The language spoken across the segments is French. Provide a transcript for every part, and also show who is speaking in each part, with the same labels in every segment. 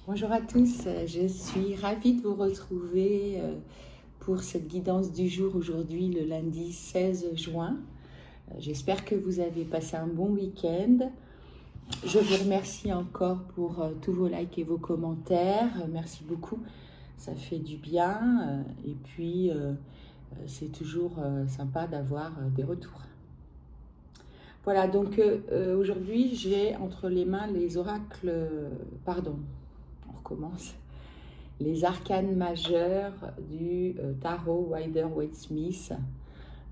Speaker 1: Bonjour à tous, je suis ravie de vous retrouver pour cette guidance du jour aujourd'hui, le lundi 16 juin. J'espère que vous avez passé un bon week-end. Je vous remercie encore pour tous vos likes et vos commentaires. Merci beaucoup, ça fait du bien. Et puis, c'est toujours sympa d'avoir des retours. Voilà, donc aujourd'hui, j'ai entre les mains les oracles, pardon, on recommence, les arcanes majeurs du tarot Rider-Waite-Smith.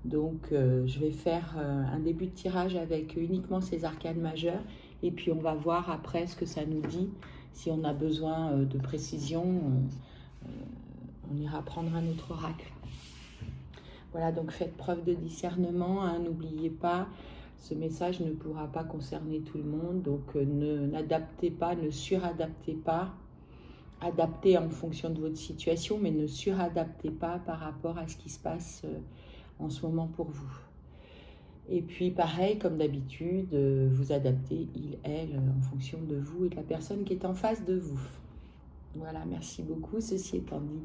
Speaker 1: Donc je vais faire un début de tirage avec uniquement ces arcanes majeurs et puis on va voir après ce que ça nous dit. Si on a besoin de précision, on ira prendre un autre oracle. Voilà, donc faites preuve de discernement, hein, n'oubliez pas, ce message ne pourra pas concerner tout le monde, donc n'adaptez pas, ne suradaptez pas. Adaptez en fonction de votre situation, mais ne suradaptez pas par rapport à ce qui se passe en ce moment pour vous. Et puis pareil, comme d'habitude, vous adaptez, il, elle, en fonction de vous et de la personne qui est en face de vous. Voilà, merci beaucoup. Ceci étant dit,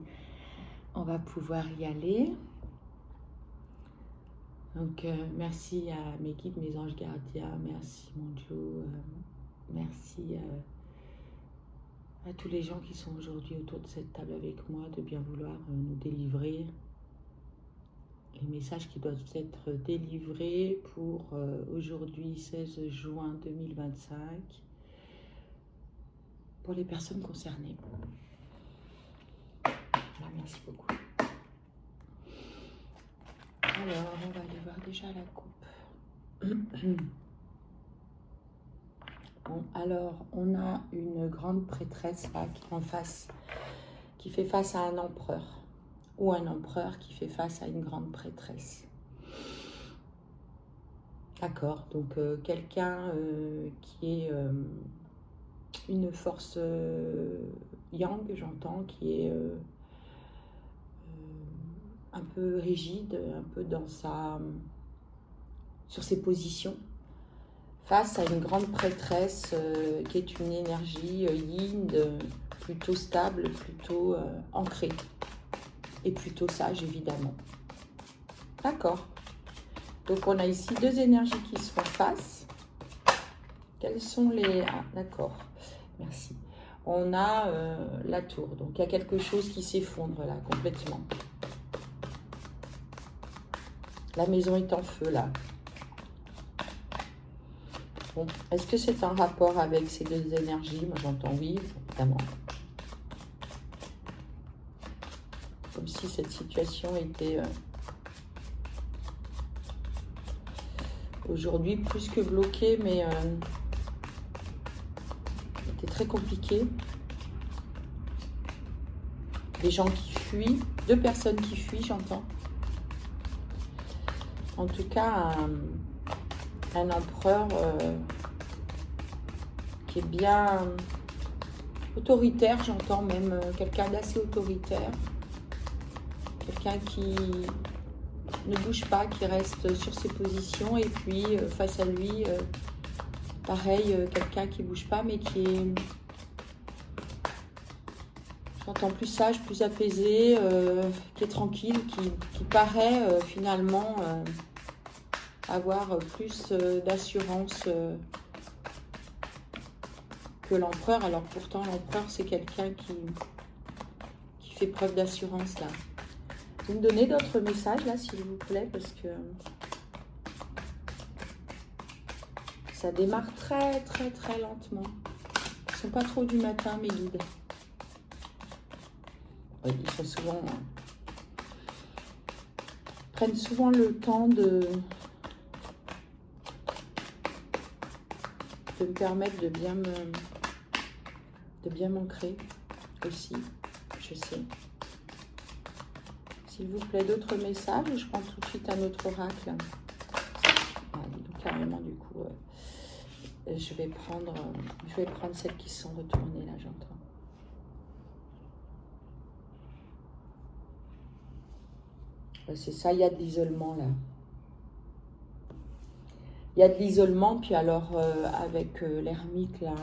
Speaker 1: on va pouvoir y aller. Donc, merci à mes guides, mes anges gardiens, merci mon Dieu, merci à tous les gens qui sont aujourd'hui autour de cette table avec moi, de bien vouloir nous délivrer les messages qui doivent être délivrés pour aujourd'hui 16 juin 2025 pour les personnes concernées. Voilà, merci beaucoup. Alors, on va aller voir déjà la coupe. Bon, alors, on a une grande prêtresse là qui est en face, qui fait face à un empereur, ou un empereur qui fait face à une grande prêtresse. D'accord, donc quelqu'un qui est une force yang, j'entends, qui est un peu rigide, un peu sur ses positions, face à une grande prêtresse qui est une énergie yin, plutôt stable, plutôt ancrée, et plutôt sage, évidemment. D'accord. Donc, on a ici deux énergies qui se font face. Quelles sont les... Ah, d'accord. Merci. On a la tour. Donc, il y a quelque chose qui s'effondre là, complètement. La maison est en feu, là. Bon, est-ce que c'est un rapport avec ces deux énergies? Moi, j'entends oui, évidemment. Comme si cette situation était... aujourd'hui plus que bloqué, mais c'était très compliqué. Des gens qui fuient, deux personnes qui fuient, j'entends. En tout cas, un empereur qui est bien autoritaire, j'entends même quelqu'un d'assez autoritaire. Quelqu'un qui ne bouge pas, qui reste sur ses positions, et puis face à lui, pareil, quelqu'un qui ne bouge pas, mais qui est, j'entends, plus sage, plus apaisé, qui est tranquille, qui paraît finalement avoir plus d'assurance que l'empereur. Alors pourtant, l'empereur, c'est quelqu'un qui fait preuve d'assurance là. Vous me donnez d'autres messages là, s'il vous plaît, parce que ça démarre très très très lentement. Ils ne sont pas trop du matin, mes guides. Oui, ils sont souvent... prennent souvent le temps de me permettre de bien m'ancrer aussi, je sais. S'il vous plaît, d'autres messages. Je prends tout de suite un autre oracle. Ah, donc, carrément, du coup, je vais prendre celles qui sont retournées, là, j'entends. C'est ça, il y a de l'isolement, là. Il y a de l'isolement, puis alors, avec l'ermite, là,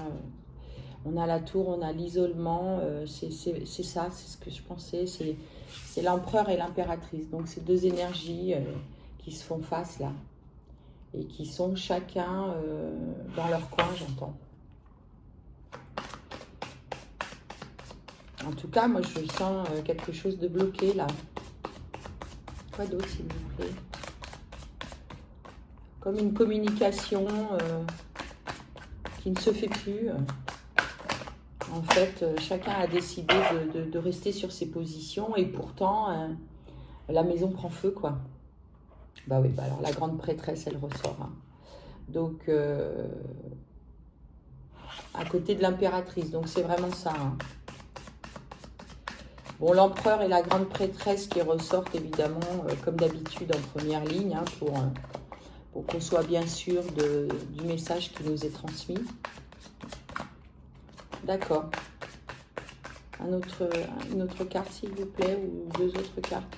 Speaker 1: On a la tour, on a l'isolement, c'est ça, c'est ce que je pensais, c'est l'empereur et l'impératrice. Donc ces deux énergies qui se font face là, et qui sont chacun dans leur coin, j'entends. En tout cas, moi je sens quelque chose de bloqué là. Quoi d'autre s'il vous plaît? Comme une communication qui ne se fait plus. En fait, chacun a décidé de rester sur ses positions et pourtant, la maison prend feu, quoi. Bah oui, bah alors la grande prêtresse, elle ressort. Hein. Donc, à côté de l'impératrice, donc c'est vraiment ça. Hein. Bon, l'empereur et la grande prêtresse qui ressortent évidemment, comme d'habitude, en première ligne, hein, pour qu'on soit bien sûr du message qui nous est transmis. D'accord. Une autre carte, s'il vous plaît, ou deux autres cartes.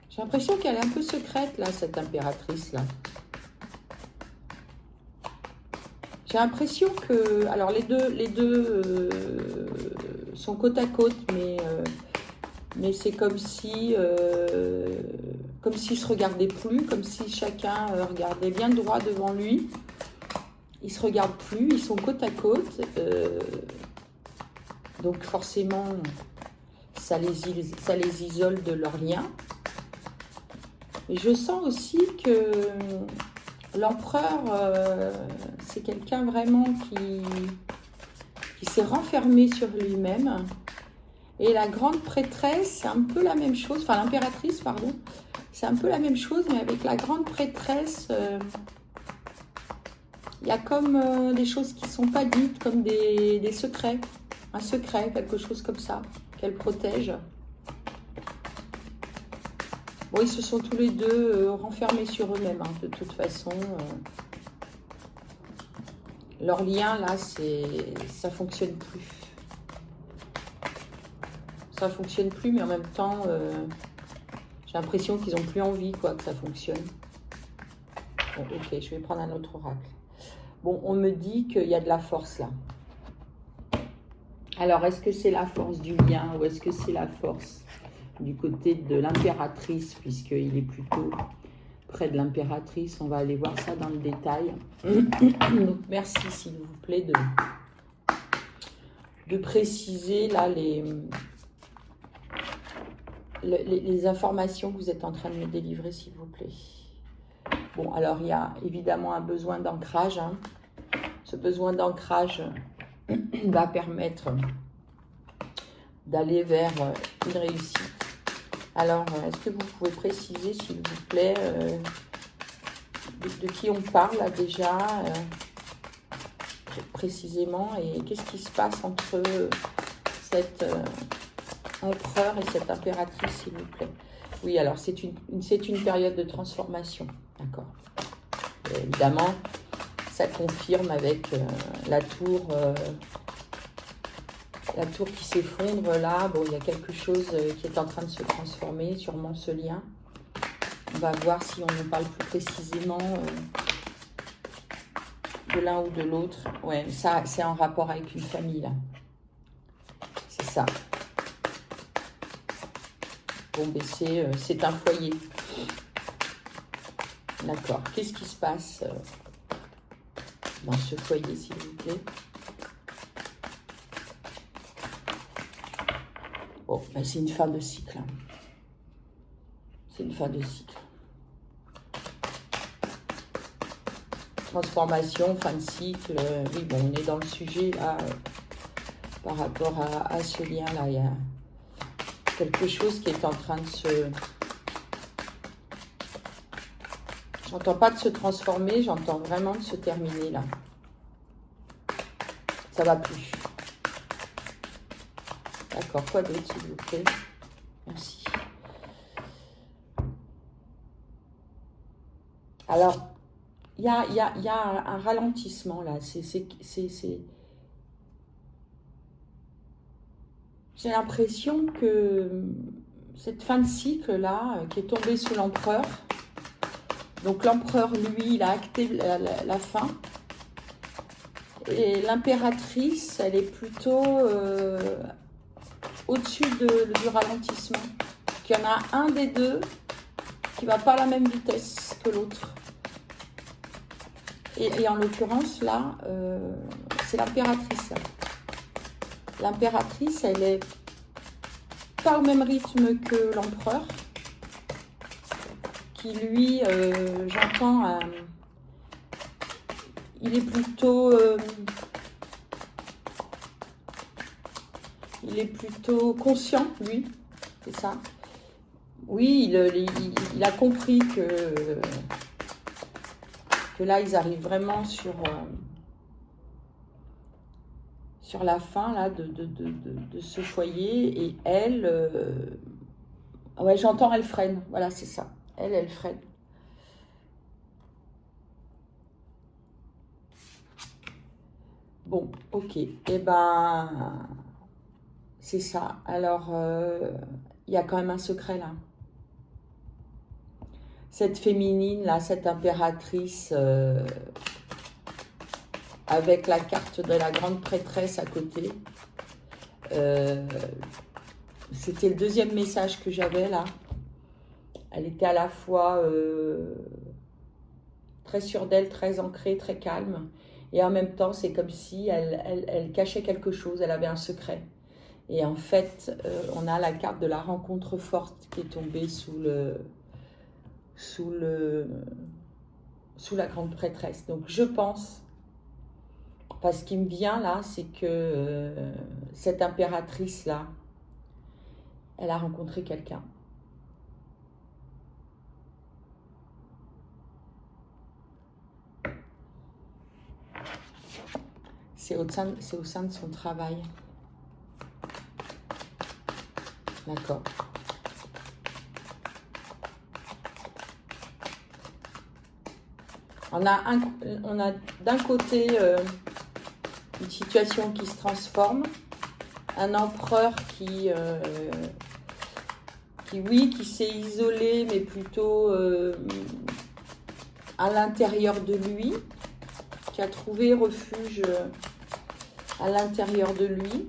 Speaker 1: J'ai l'impression qu'elle est un peu secrète, là, cette impératrice-là. J'ai l'impression que... Alors, les deux sont côte à côte, mais c'est comme si... comme s'ils ne se regardaient plus, comme si chacun regardait bien droit devant lui. Ils ne se regardent plus, ils sont côte à côte. Donc forcément, ça les isole de leur lien. Et je sens aussi que l'empereur, c'est quelqu'un vraiment qui s'est renfermé sur lui-même. Et la grande prêtresse, c'est un peu la même chose, enfin l'impératrice, pardon, c'est un peu la même chose, mais avec la grande prêtresse, il y a comme des choses qui ne sont pas dites, comme des secrets, un secret, quelque chose comme ça, qu'elle protège. Bon, ils se sont tous les deux renfermés sur eux-mêmes, hein, de toute façon. Leur lien, là, ça ne fonctionne plus. Ça ne fonctionne plus, mais en même temps, j'ai l'impression qu'ils n'ont plus envie, quoi, que ça fonctionne. Bon, ok, je vais prendre un autre oracle. Bon, on me dit qu'il y a de la force, là. Alors, est-ce que c'est la force du lien ou est-ce que c'est la force du côté de l'impératrice, puisqu'il est plutôt près de l'impératrice? On va aller voir ça dans le détail. Donc, merci, s'il vous plaît, de préciser, là, les informations que vous êtes en train de me délivrer, s'il vous plaît. Bon, alors, il y a évidemment un besoin d'ancrage. Hein. Ce besoin d'ancrage va permettre d'aller vers une réussite. Alors, est-ce que vous pouvez préciser, s'il vous plaît, de qui on parle là, déjà, précisément, et qu'est-ce qui se passe entre cet empereur et cette impératrice, s'il vous plaît? Oui, alors c'est une période de transformation, d'accord. Évidemment, ça confirme avec la tour qui s'effondre là. Bon, il y a quelque chose qui est en train de se transformer, sûrement ce lien. On va voir si on nous parle plus précisément de l'un ou de l'autre. Ouais, ça, c'est en rapport avec une famille, là. C'est ça. Bon, ben c'est un foyer. D'accord. Qu'est-ce qui se passe dans ce foyer, s'il vous plaît? Bon, ben c'est une fin de cycle. Hein. C'est une fin de cycle. Transformation, fin de cycle. Oui, bon, on est dans le sujet, là, par rapport à ce lien-là. Il y a quelque chose qui est en train de se... J'entends pas de se transformer, j'entends vraiment de se terminer, là. Ça va plus. D'accord, quoi d'autre, s'il vous plaît? Merci. Alors, il y a un ralentissement, là. J'ai l'impression que cette fin de cycle là qui est tombée sous l'empereur. Donc l'empereur, lui, il a acté la fin. Et l'impératrice, elle est plutôt au-dessus du ralentissement. Il y en a un des deux qui ne va pas à la même vitesse que l'autre. Et en l'occurrence, là, c'est l'impératrice. L'impératrice, elle est pas au même rythme que l'empereur, qui lui, j'entends, il est plutôt conscient, lui, c'est ça. Oui, il a compris que là, ils arrivent vraiment sur la fin là, de ce foyer. Et elle, ouais, j'entends, elle freine. Voilà, c'est ça. Elle freine. Bon, ok. Eh ben, c'est ça. Alors, il y a quand même un secret là. Cette féminine là, cette impératrice, avec la carte de la grande prêtresse à côté. C'était le deuxième message que j'avais là. Elle était à la fois très sûre d'elle, très ancrée, très calme. Et en même temps, c'est comme si elle cachait quelque chose, elle avait un secret. Et en fait, on a la carte de la rencontre forte qui est tombée sous la grande prêtresse. Donc je pense, parce ce qui me vient là, c'est que cette impératrice-là, elle a rencontré quelqu'un. C'est au sein de son travail. D'accord. On a d'un côté une situation qui se transforme, un empereur qui s'est isolé, mais plutôt à l'intérieur de lui, qui a trouvé refuge à l'intérieur de lui,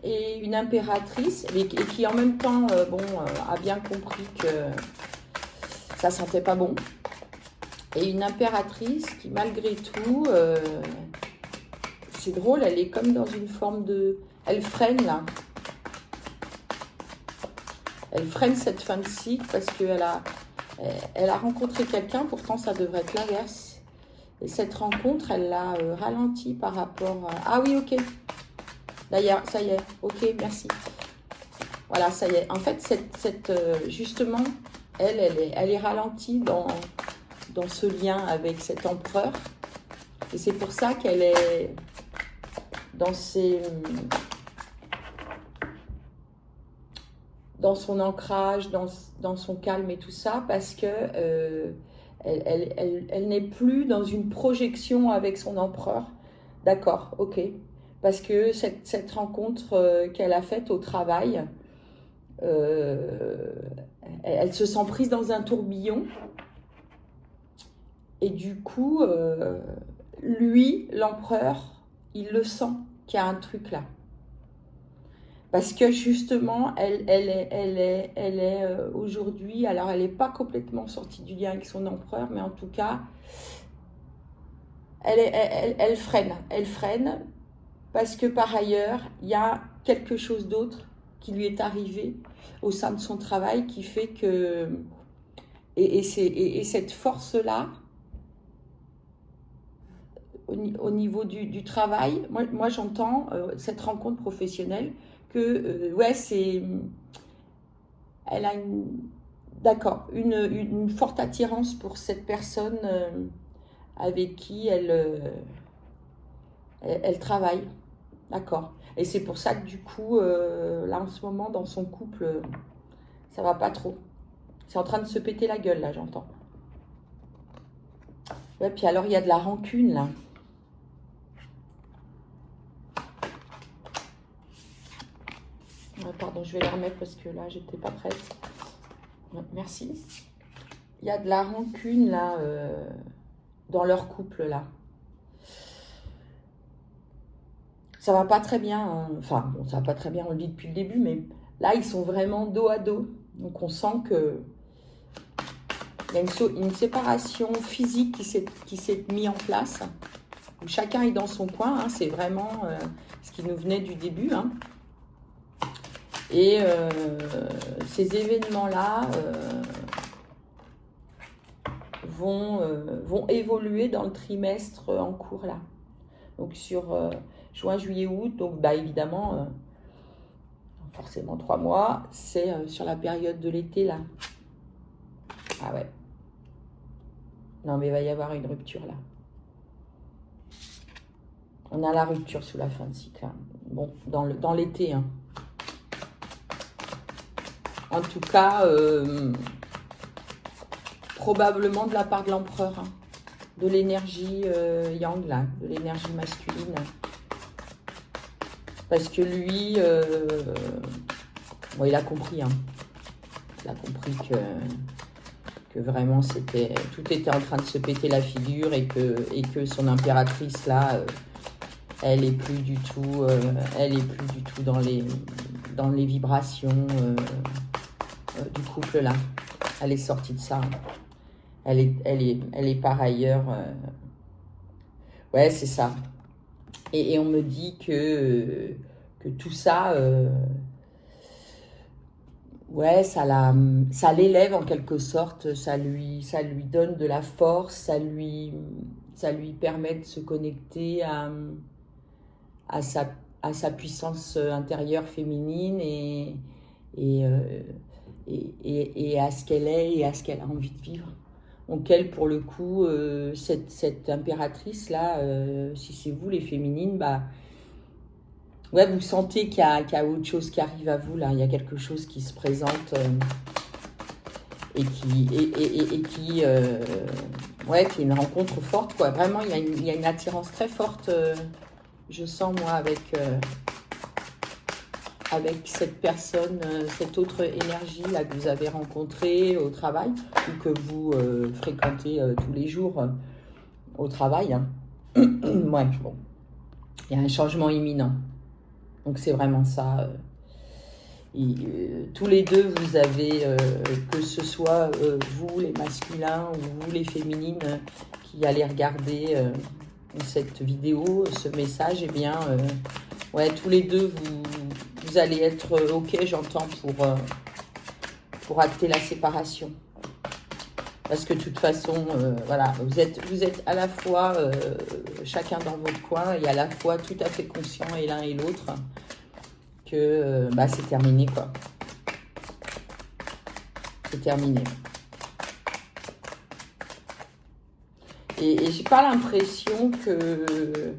Speaker 1: et une impératrice, et qui en même temps a bien compris que ça sentait pas bon, et une impératrice qui malgré tout, c'est drôle, elle est comme dans une forme de... Elle freine là. Elle freine cette fin de cycle parce qu'elle a rencontré quelqu'un, pourtant ça devrait être l'inverse. Et cette rencontre, elle l'a ralenti par rapport à... Ah oui, ok. D'ailleurs, ça y est. Ok, merci. Voilà, ça y est. En fait, justement, elle est ralentie dans ce lien avec cet empereur. Et c'est pour ça qu'elle est dans son ancrage, dans son calme et tout ça, parce que elle n'est plus dans une projection avec son empereur. D'accord, ok. Parce que cette rencontre qu'elle a faite au travail, elle se sent prise dans un tourbillon. Et du coup, lui, l'empereur, il le sent qu'il y a un truc là. Parce que justement, elle est aujourd'hui, alors elle n'est pas complètement sortie du lien avec son empereur, mais en tout cas, elle freine, parce que par ailleurs, il y a quelque chose d'autre qui lui est arrivé au sein de son travail qui fait que... Et cette force-là, au niveau du travail, moi j'entends cette rencontre professionnelle que, elle a une forte attirance pour cette personne avec qui elle travaille, d'accord. Et c'est pour ça que du coup, là en ce moment, dans son couple, ça va pas trop. C'est en train de se péter la gueule, là, j'entends. Ouais, puis alors, il y a de la rancune, là. pardon, je vais les remettre parce que là, j'étais pas prête. Merci. Il y a de la rancune, là, dans leur couple, là. Ça va pas très bien, hein. Enfin, bon, ça va pas très bien, on le dit depuis le début, mais là, ils sont vraiment dos à dos. Donc, on sent que il y a une séparation physique qui s'est mise en place. Où chacun est dans son coin, hein. C'est vraiment ce qui nous venait du début, hein. Et ces événements-là vont évoluer dans le trimestre en cours là. Donc sur juin, juillet, août, donc bah évidemment, forcément 3 mois, c'est sur la période de l'été là. Ah ouais. Non mais il va y avoir une rupture là. On a la rupture sous la fin de cycle, hein. Bon, dans l'été, hein. En tout cas, probablement de la part de l'empereur, hein. De l'énergie yang, là, de l'énergie masculine. Parce que lui, bon, il a compris, hein. Il a compris que vraiment, tout était en train de se péter la figure et que son impératrice, là, elle est plus du tout dans les vibrations du couple là. Elle est sortie de ça. Elle est par ailleurs. Ouais, c'est ça. Et on me dit que tout ça, ouais, ça l'élève en quelque sorte. Ça lui donne de la force. Ça lui permet de se connecter à sa puissance intérieure féminine et à ce qu'elle est et à ce qu'elle a envie de vivre. Donc elle, pour le coup, cette impératrice-là, si c'est vous les féminines, bah, ouais, vous sentez qu'il y a autre chose qui arrive à vous, là. Il y a quelque chose qui se présente et qui est une rencontre forte, quoi. Vraiment, il y a une attirance très forte, je sens, moi, avec cette personne, cette autre énergie là que vous avez rencontrée au travail ou que vous fréquentez tous les jours au travail, hein. Ouais, bon, il y a un changement imminent. Donc c'est vraiment ça. Tous les deux, vous avez, que ce soit vous les masculins ou vous les féminines qui allez regarder cette vidéo, ce message, eh bien, ouais, tous les deux, vous allez être OK, j'entends, pour acter la séparation. Parce que de toute façon, voilà, vous êtes à la fois chacun dans votre coin et à la fois tout à fait conscient et l'un et l'autre que bah, c'est terminé, quoi. C'est terminé. Et j'ai pas l'impression que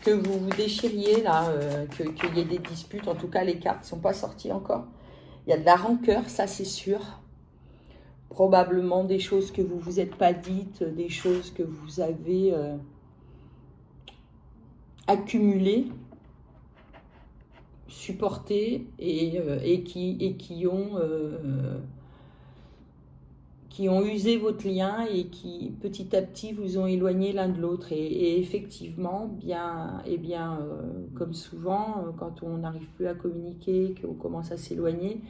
Speaker 1: vous vous déchiriez là, qu'il y ait des disputes. En tout cas, les cartes ne sont pas sorties encore. Il y a de la rancœur, ça c'est sûr. Probablement des choses que vous vous êtes pas dites, des choses que vous avez accumulées, supportées et qui ont usé votre lien et qui petit à petit vous ont éloigné l'un de l'autre. Et effectivement, comme souvent, quand on n'arrive plus à communiquer, qu'on commence à s'éloigner,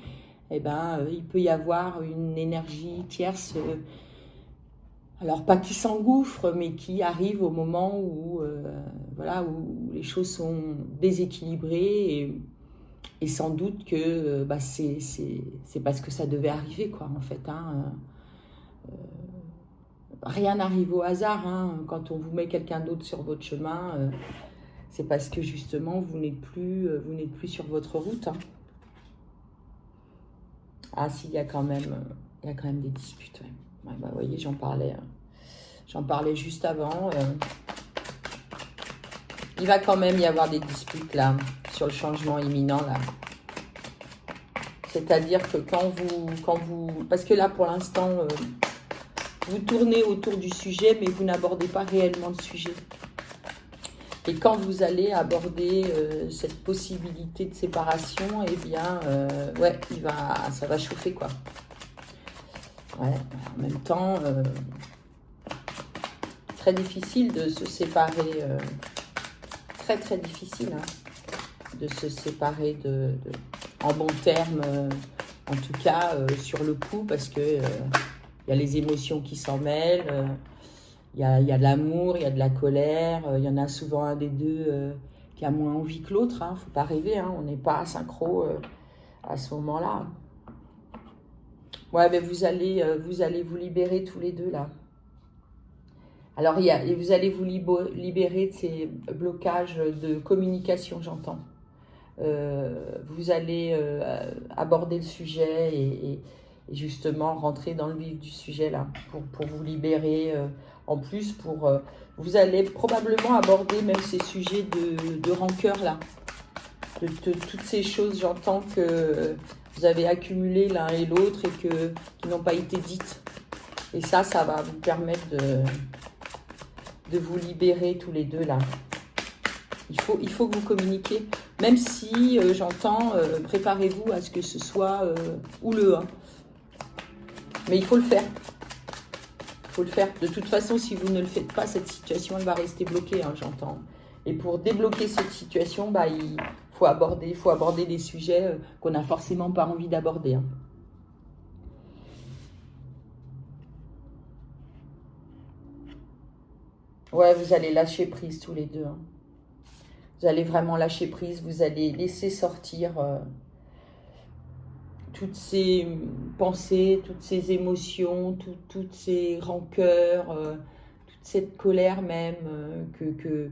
Speaker 1: eh ben, il peut y avoir une énergie tierce, alors pas qui s'engouffre, mais qui arrive au moment où, voilà, où les choses sont déséquilibrées et sans doute que bah, c'est parce que ça devait arriver, quoi, en fait, hein. Rien n'arrive au hasard, hein. Quand on vous met quelqu'un d'autre sur votre chemin, c'est parce que justement vous n'êtes plus sur votre route, hein. Ah si, il y a quand même des disputes, ouais. Ouais, bah, vous voyez, j'en parlais juste avant. Il va quand même y avoir des disputes là sur le changement imminent là. C'est-à-dire que quand vous, parce que là pour l'instant vous tournez autour du sujet, mais vous n'abordez pas réellement le sujet. Et quand vous allez aborder cette possibilité de séparation, eh bien, ouais, ça va chauffer, quoi. Ouais, en même temps, très difficile de se séparer, très très difficile de se séparer en bons termes, en tout cas sur le coup, parce que y a les émotions qui s'en mêlent, il y a de l'amour, il y a de la colère, il y en a souvent un des deux qui a moins envie que l'autre, hein, faut pas rêver, hein, on n'est pas synchro à ce moment-là. Ouais, mais vous allez vous libérer tous les deux là. Alors, vous allez vous libérer de ces blocages de communication, j'entends. Vous allez aborder le sujet et justement rentrer dans le vif du sujet là, pour vous libérer. En plus, vous allez probablement aborder même ces sujets de rancœur là. De toutes ces choses, j'entends que vous avez accumulé l'un et l'autre et qui n'ont pas été dites. Et ça va vous permettre de vous libérer tous les deux là. Il faut que vous communiquiez, même si j'entends, préparez-vous à ce que ce soit houleux. Hein. Mais il faut le faire. Il faut le faire. De toute façon, si vous ne le faites pas, cette situation, elle va rester bloquée, hein, j'entends. Et pour débloquer cette situation, bah, il faut aborder des sujets qu'on n'a forcément pas envie d'aborder. Hein. Ouais, vous allez lâcher prise tous les deux. Hein. Vous allez vraiment lâcher prise, vous allez laisser sortir toutes ces pensées, toutes ces émotions, toutes ces rancœurs, toute cette colère même que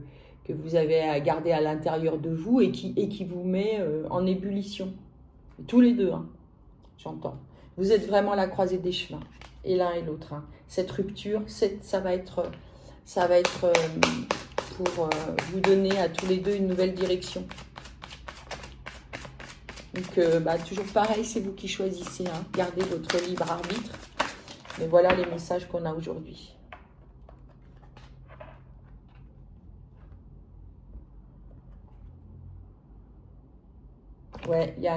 Speaker 1: vous avez à garder à l'intérieur de vous et qui vous met en ébullition. Tous les deux, hein, j'entends. Vous êtes vraiment à la croisée des chemins, et l'un et l'autre. Hein. Cette rupture, ça va être pour vous donner à tous les deux une nouvelle direction. Donc, toujours pareil, c'est vous qui choisissez. Hein. Gardez votre libre arbitre. Mais voilà les messages qu'on a aujourd'hui. Ouais, il y a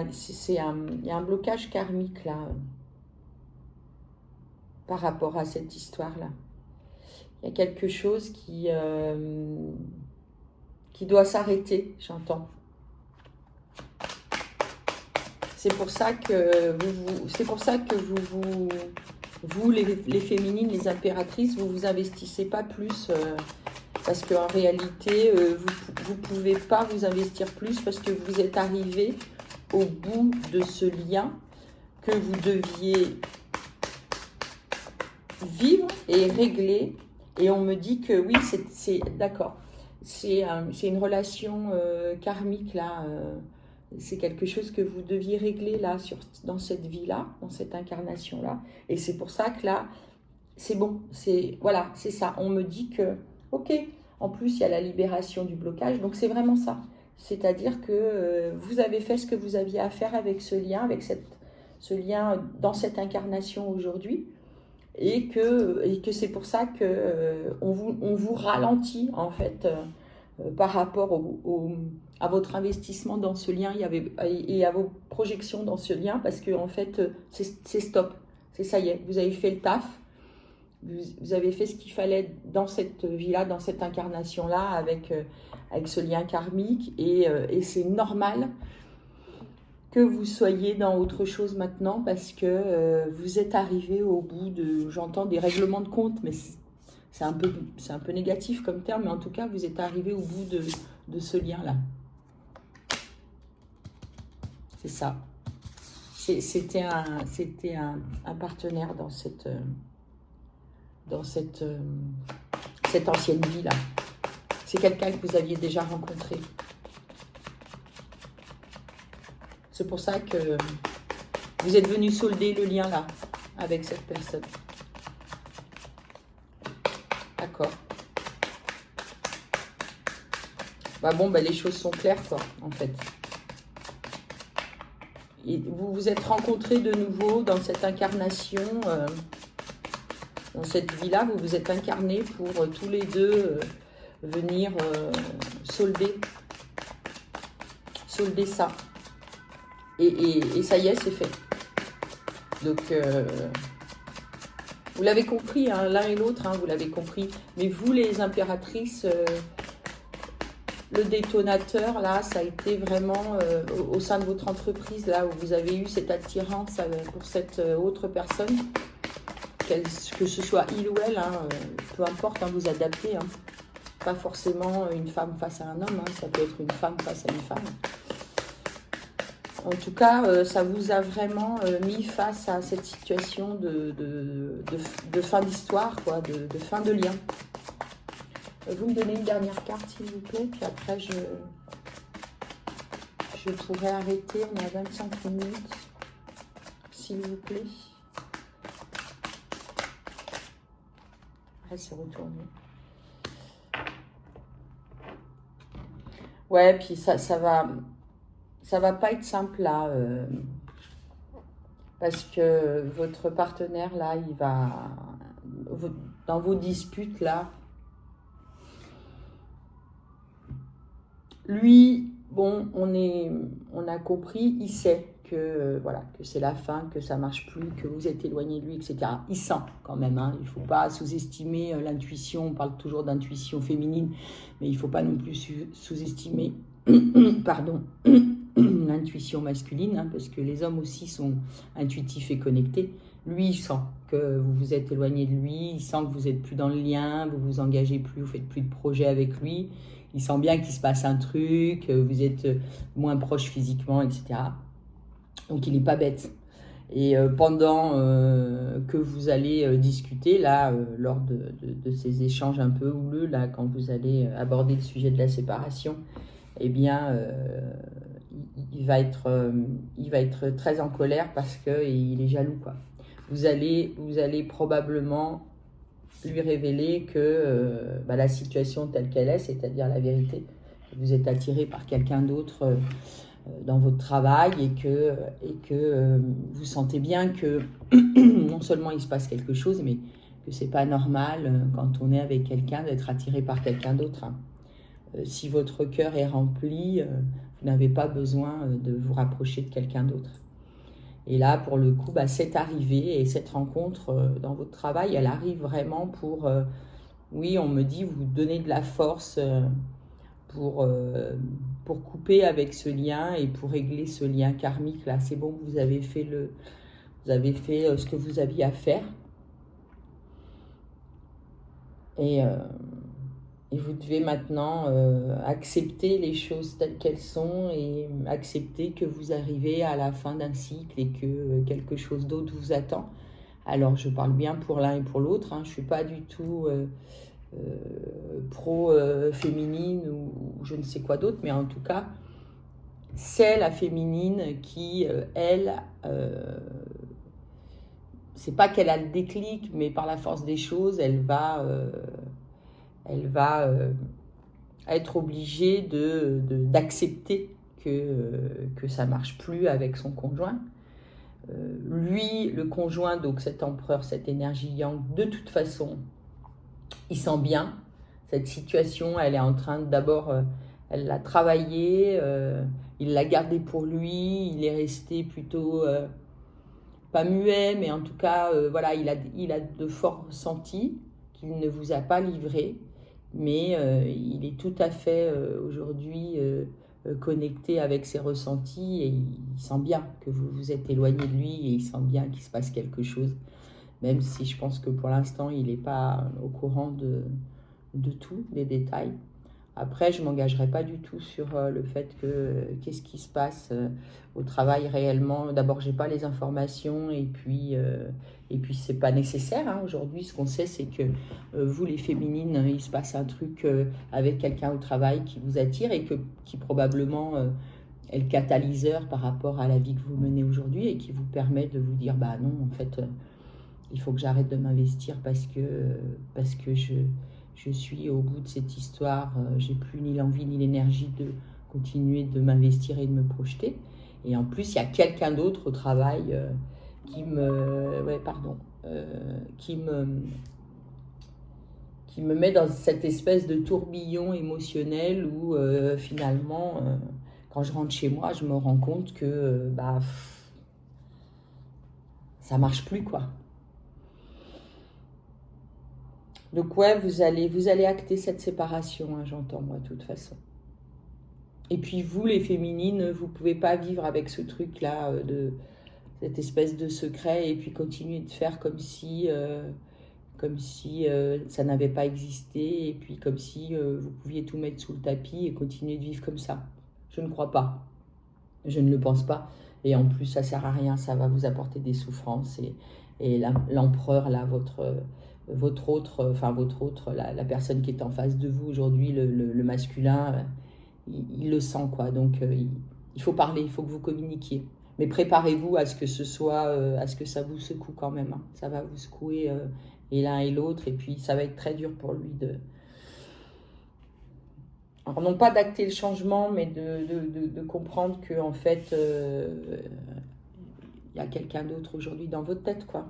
Speaker 1: un blocage karmique là, par rapport à cette histoire-là. Il y a quelque chose qui doit s'arrêter, j'entends. C'est pour ça que vous les féminines, les impératrices, vous vous investissez pas plus parce qu'en réalité, vous pouvez pas vous investir plus parce que vous êtes arrivé au bout de ce lien que vous deviez vivre et régler. Et on me dit que oui, c'est d'accord. C'est une relation karmique là. C'est quelque chose que vous deviez régler là, dans cette vie-là, dans cette incarnation-là. Et c'est pour ça que là, c'est bon. Voilà, c'est ça. On me dit que, ok, en plus, il y a la libération du blocage. Donc, c'est vraiment ça. C'est-à-dire que vous avez fait ce que vous aviez à faire avec ce lien, ce lien dans cette incarnation aujourd'hui. Et que c'est pour ça qu'on vous ralentit, en fait, par rapport à votre investissement dans ce lien et à vos projections dans ce lien, parce que en fait, c'est stop. Ça y est, vous avez fait le taf. Vous avez fait ce qu'il fallait dans cette vie-là, dans cette incarnation-là, avec ce lien karmique. Et c'est normal que vous soyez dans autre chose maintenant parce que vous êtes arrivé au bout j'entends des règlements de compte, mais c'est un peu négatif comme terme, mais en tout cas, vous êtes arrivé au bout de ce lien-là. C'est ça. C'était un partenaire dans cette ancienne vie-là. C'est quelqu'un que vous aviez déjà rencontré. C'est pour ça que vous êtes venu solder le lien là, avec cette personne. D'accord. Les choses sont claires, quoi, en fait. Et vous vous êtes rencontrés de nouveau dans cette incarnation, dans cette vie-là, vous vous êtes incarnés pour tous les deux venir solder ça. Et ça y est, c'est fait. Donc, vous l'avez compris, hein, l'un et l'autre, hein, vous l'avez compris. Mais vous, les impératrices, le détonateur, là, ça a été vraiment au sein de votre entreprise, là, où vous avez eu cette attirance pour cette autre personne, que ce soit il ou elle, hein, peu importe, hein, vous adaptez. Hein. Pas forcément une femme face à un homme, hein, ça peut être une femme face à une femme. En tout cas, ça vous a vraiment mis face à cette situation de fin d'histoire, quoi, de fin de lien. Vous me donnez une dernière carte, s'il vous plaît, puis après, je pourrais arrêter. On a 25 minutes, s'il vous plaît. Ah, c'est retourné. Ouais, puis ça va pas être simple, là, parce que votre partenaire, là, il va, dans vos disputes, là, lui, bon, on a compris, il sait que, voilà, que c'est la fin, que ça marche plus, que vous êtes éloigné de lui, etc. Il sent quand même, hein, il ne faut pas sous-estimer l'intuition, on parle toujours d'intuition féminine, mais il ne faut pas non plus sous-estimer, pardon, l'intuition masculine, hein, parce que les hommes aussi sont intuitifs et connectés. Lui, il sent que vous vous êtes éloigné de lui, il sent que vous n'êtes plus dans le lien, vous vous engagez plus, vous faites plus de projets avec lui. Il sent bien qu'il se passe un truc, vous êtes moins proche physiquement, etc. Donc, il n'est pas bête. Et pendant que vous allez discuter, là, lors de ces échanges un peu houleux, là, quand vous allez aborder le sujet de la séparation, eh bien, il va être très en colère parce qu'il est jaloux, quoi. Vous allez probablement lui révéler que la situation telle qu'elle est, c'est-à-dire la vérité, que vous êtes attiré par quelqu'un d'autre dans votre travail et que vous sentez bien que non seulement il se passe quelque chose, mais que c'est pas normal quand on est avec quelqu'un d'être attiré par quelqu'un d'autre. Hein. Si votre cœur est rempli, vous n'avez pas besoin de vous rapprocher de quelqu'un d'autre. Et là, pour le coup, cette arrivée et cette rencontre dans votre travail, elle arrive vraiment pour, oui, on me dit, vous donner de la force pour couper avec ce lien et pour régler ce lien karmique. Là, c'est bon, vous avez fait ce que vous aviez à faire. Et vous devez maintenant accepter les choses telles qu'elles sont et accepter que vous arrivez à la fin d'un cycle et que quelque chose d'autre vous attend. Alors, je parle bien pour l'un et pour l'autre. Hein. Je ne suis pas du tout pro-féminine ou je ne sais quoi d'autre, mais en tout cas, c'est la féminine qui, elle, c'est pas qu'elle a le déclic, mais par la force des choses, elle va être obligée d'accepter que ça ne marche plus avec son conjoint. Lui, le conjoint, donc cet empereur, cette énergie yang, de toute façon, il sent bien cette situation. Elle est en train d'abord, elle l'a travaillé, il l'a gardé pour lui, il est resté plutôt, pas muet, mais en tout cas, voilà, il a de forts ressentis qu'il ne vous a pas livrés. Mais il est tout à fait aujourd'hui connecté avec ses ressentis et il sent bien que vous vous êtes éloigné de lui et il sent bien qu'il se passe quelque chose, même si je pense que pour l'instant il n'est pas au courant de tout, des détails. Après, je ne m'engagerai pas du tout sur le fait que qu'est-ce qui se passe au travail réellement. D'abord, je n'ai pas les informations et puis ce n'est pas nécessaire. Hein. Aujourd'hui, ce qu'on sait, c'est que vous, les féminines, il se passe un truc avec quelqu'un au travail qui vous attire et qui probablement est le catalyseur par rapport à la vie que vous menez aujourd'hui et qui vous permet de vous dire, bah non, en fait, il faut que j'arrête de m'investir parce que je suis au bout de cette histoire, j'ai plus ni l'envie ni l'énergie de continuer de m'investir et de me projeter. Et en plus, il y a quelqu'un d'autre au travail qui qui me met dans cette espèce de tourbillon émotionnel où finalement, quand je rentre chez moi, je me rends compte que ça marche plus, quoi. Donc ouais, vous allez acter cette séparation, hein, j'entends moi, de toute façon. Et puis vous, les féminines, vous pouvez pas vivre avec ce truc-là, de cette espèce de secret, et puis continuer de faire comme si ça n'avait pas existé, et puis comme si vous pouviez tout mettre sous le tapis et continuer de vivre comme ça. Je ne crois pas. Je ne le pense pas. Et en plus, ça sert à rien, ça va vous apporter des souffrances. Et l'empereur, là, votre autre, la personne qui est en face de vous aujourd'hui, le masculin, il le sent, quoi. Donc, il faut parler, il faut que vous communiquiez. Mais préparez-vous à ce que à ce que ça vous secoue quand même, hein. Ça va vous secouer et l'un et l'autre. Et puis, ça va être très dur pour lui Alors, non pas d'acter le changement, mais de comprendre que en fait, y a quelqu'un d'autre aujourd'hui dans votre tête, quoi.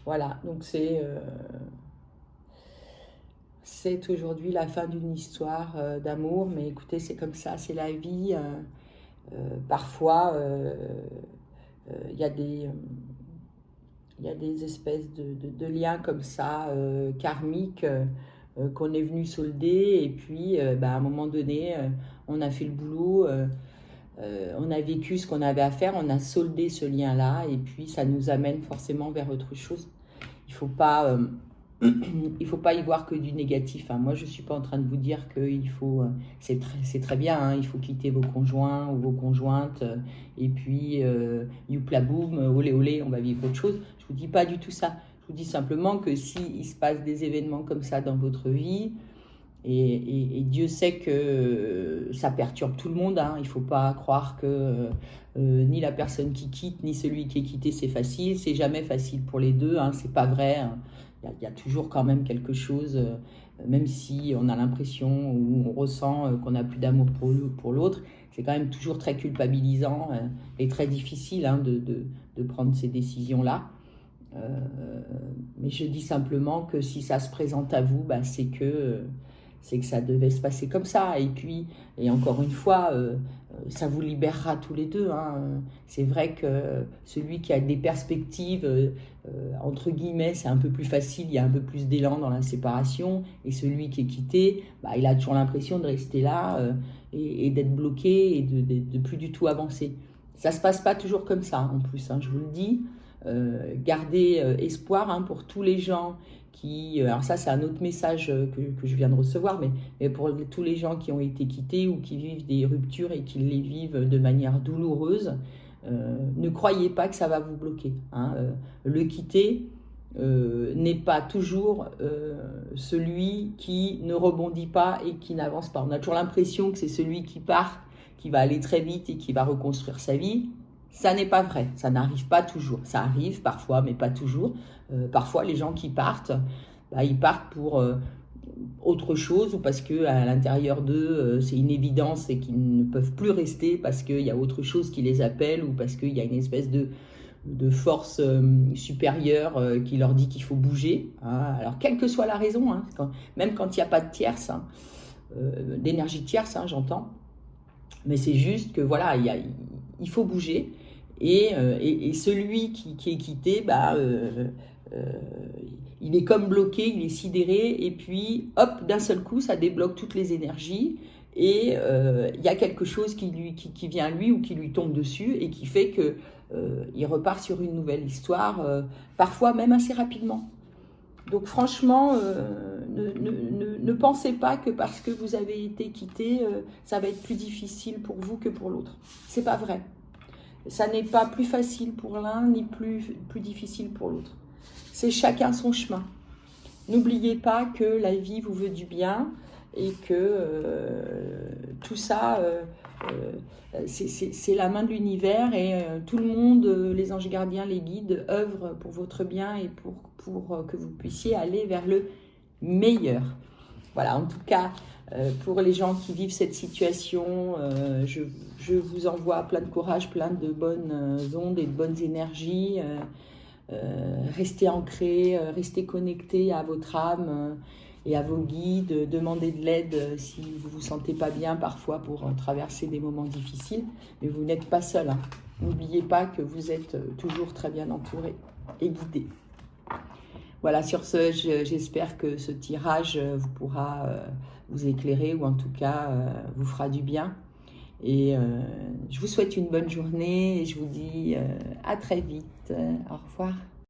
Speaker 1: Voilà, donc c'est aujourd'hui la fin d'une histoire d'amour, mais écoutez, c'est comme ça, c'est la vie. Parfois, il y a des espèces de liens comme ça, karmiques, qu'on est venu solder, et puis à un moment donné, on a fait le boulot, on a vécu ce qu'on avait à faire, on a soldé ce lien-là, et puis ça nous amène forcément vers autre chose. Il faut pas y voir que du négatif, hein. Moi, je ne suis pas en train de vous dire qu'il faut, c'est très bien, hein, il faut quitter vos conjoints ou vos conjointes, et puis youpla boum, olé olé, on va vivre autre chose. Je ne vous dis pas du tout ça. Je vous dis simplement que s'il se passe des événements comme ça dans votre vie, et Dieu sait que ça perturbe tout le monde, hein. Il ne faut pas croire que ni la personne qui quitte, ni celui qui est quitté, c'est facile. C'est jamais facile pour les deux, hein. C'est pas vrai, hein. Il y a toujours quand même quelque chose, même si on a l'impression ou on ressent qu'on n'a plus d'amour pour l'autre, c'est quand même toujours très culpabilisant et très difficile, hein, de prendre ces décisions-là. Mais je dis simplement que si ça se présente à vous, c'est que ça devait se passer comme ça. Et puis, et encore une fois, ça vous libérera tous les deux, hein. C'est vrai que celui qui a des perspectives, entre guillemets, c'est un peu plus facile, il y a un peu plus d'élan dans la séparation. Et celui qui est quitté, il a toujours l'impression de rester là et d'être bloqué et de plus du tout avancer. Ça ne se passe pas toujours comme ça, en plus, hein, je vous le dis. Gardez espoir, hein, pour tous les gens qui... alors ça, c'est un autre message que je viens de recevoir, mais pour tous les gens qui ont été quittés ou qui vivent des ruptures et qui les vivent de manière douloureuse, ne croyez pas que ça va vous bloquer, hein. Le quitter n'est pas toujours celui qui ne rebondit pas et qui n'avance pas. On a toujours l'impression que c'est celui qui part, qui va aller très vite et qui va reconstruire sa vie. Ça n'est pas vrai, ça n'arrive pas toujours. Ça arrive parfois, mais pas toujours. Parfois, les gens qui partent, ils partent pour autre chose, ou parce qu'à l'intérieur d'eux, c'est une évidence et qu'ils ne peuvent plus rester parce qu'il y a autre chose qui les appelle, ou parce qu'il y a une espèce de force supérieure qui leur dit qu'il faut bouger, hein. Alors, quelle que soit la raison, hein, même quand il n'y a pas de tierce, hein, d'énergie tierce, hein, j'entends, mais c'est juste que voilà, il faut bouger. Et celui qui est quitté, il est comme bloqué, il est sidéré, et puis hop, d'un seul coup, ça débloque toutes les énergies, et il y a quelque chose qui vient à lui ou qui lui tombe dessus, et qui fait que il repart sur une nouvelle histoire, parfois même assez rapidement. Donc franchement, ne pensez pas que parce que vous avez été quitté, ça va être plus difficile pour vous que pour l'autre. C'est pas vrai. Ça n'est pas plus facile pour l'un, ni plus difficile pour l'autre. C'est chacun son chemin. N'oubliez pas que la vie vous veut du bien, et que tout ça, c'est la main de l'univers, et tout le monde, les anges gardiens, les guides, œuvrent pour votre bien et pour que vous puissiez aller vers le meilleur. Voilà, en tout cas, pour les gens qui vivent cette situation, je vous envoie plein de courage, plein de bonnes ondes et de bonnes énergies. Restez ancré, restez connecté à votre âme et à vos guides. Demandez de l'aide si vous ne vous sentez pas bien parfois pour traverser des moments difficiles. Mais vous n'êtes pas seul, hein. N'oubliez pas que vous êtes toujours très bien entouré et guidé. Voilà, sur ce, j'espère que ce tirage vous pourra vous éclairer ou en tout cas vous fera du bien. Et je vous souhaite une bonne journée et je vous dis à très vite. Au revoir.